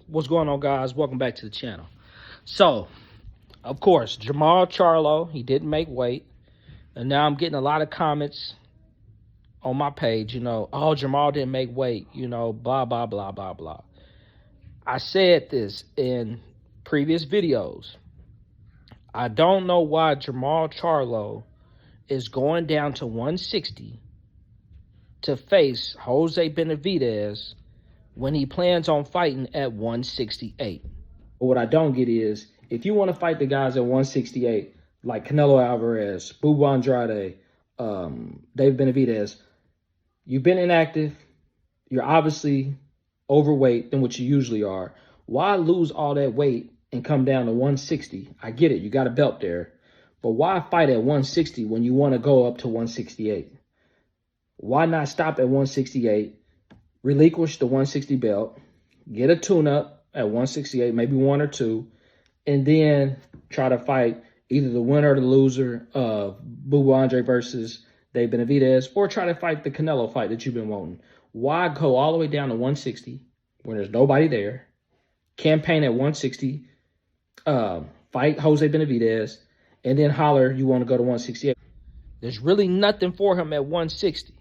What's going on, guys? Welcome back to the channel. So, of course, Jermall Charlo, he didn't make weight. And now I'm getting a lot of comments on my page, oh, Jermall didn't make weight, blah, blah, blah, blah, blah. I said this in previous videos. I don't know why Jermall Charlo is going down to 160 to face Jose Benavidez when he plans on fighting at 168. But what I don't get is, if you want to fight the guys at 168, like Canelo Alvarez, Bubu Andrade, David Benavidez, you've been inactive, you're obviously overweight than what you usually are. Why lose all that weight and come down to 160? I get it, you got a belt there. But why fight at 160 when you want to go up to 168? Why not stop at 168, relinquish the 160 belt, get a tune-up at 168, maybe one or two, and then try to fight either the winner or the loser of Bubu Andre versus Dave Benavidez, or try to fight the Canelo fight that you've been wanting. Why go all the way down to 160 when there's nobody there, campaign at 160, fight Jose Benavidez, and then holler you want to go to 168? There's really nothing for him at 160.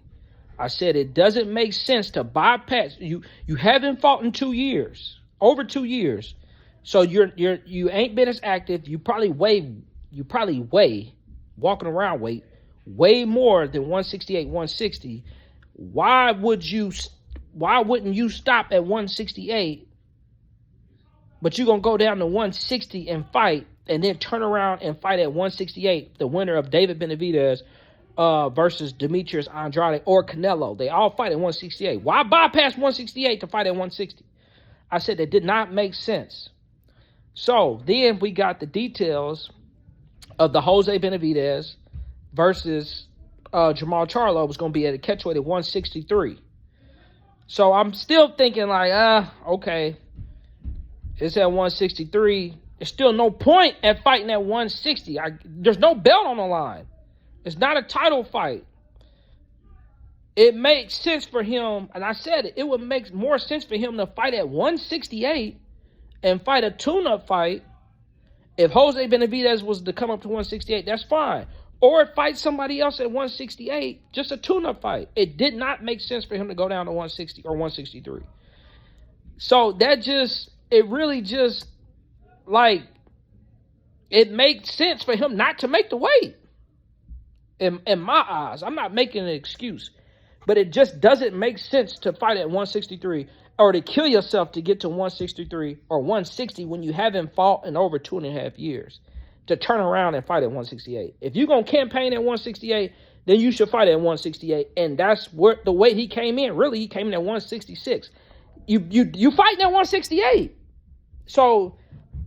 I said it doesn't make sense to bypass. You haven't fought in 2 years, over 2 years. So you ain't been as active. You probably weigh walking around weight way more than 168, 160. Why wouldn't you stop at 168, but you're going to go down to 160 and fight, and then turn around and fight at 168, the winner of David Benavidez versus Demetrius Andrade or Canelo? They all fight at 168. Why bypass 168 to fight at 160? I said that did not make sense. So then we got the details of the Jose Benavidez versus Jermall Charlo was going to be at a catchweight at 163. So I'm still thinking like, okay, it's at 163. There's still no point at fighting at 160. There's no belt on the line. It's not a title fight. It makes sense for him, and I said it would make more sense for him to fight at 168 and fight a tune-up fight. If Jose Benavidez was to come up to 168, that's fine. Or fight somebody else at 168, just a tune-up fight. It did not make sense for him to go down to 160 or 163. So it really just, like, it makes sense for him not to make the weight. In my eyes, I'm not making an excuse, but it just doesn't make sense to fight at 163 or to kill yourself to get to 163 or 160 when you haven't fought in over 2.5 years, to turn around and fight at 168. If you're going to campaign at 168, then you should fight at 168. And that's where the way he came in. Really, he came in at 166. You fighting at 168. So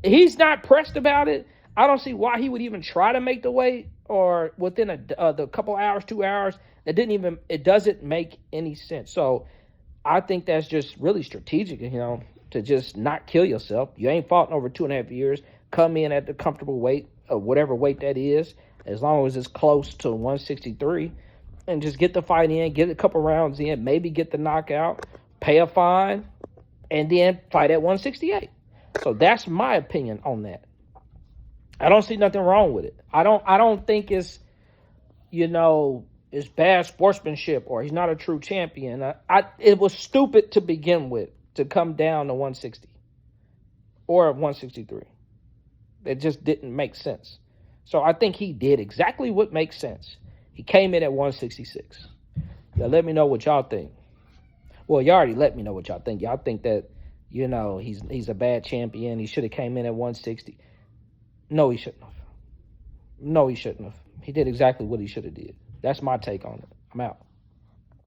he's not pressed about it. I don't see why he would even try to make the weight, or within the couple hours, 2 hours. It doesn't make any sense. So I think that's just really strategic of him to just not kill yourself. You ain't fought in over 2.5 years. Come in at the comfortable weight of whatever weight that is, as long as it's close to 163, and just get the fight in, get a couple rounds in, maybe get the knockout, pay a fine, and then fight at 168. So that's my opinion on that. I don't see nothing wrong with it. I don't think it's, it's bad sportsmanship or he's not a true champion. It was stupid to begin with to come down to 160 or 163. It just didn't make sense. So I think he did exactly what makes sense. He came in at 166. Now let me know what y'all think. Well, you already let me know what y'all think. Y'all think that, he's a bad champion. He should have came in at 160. No, he shouldn't have. No, he shouldn't have. He did exactly what he should have did. That's my take on it. I'm out.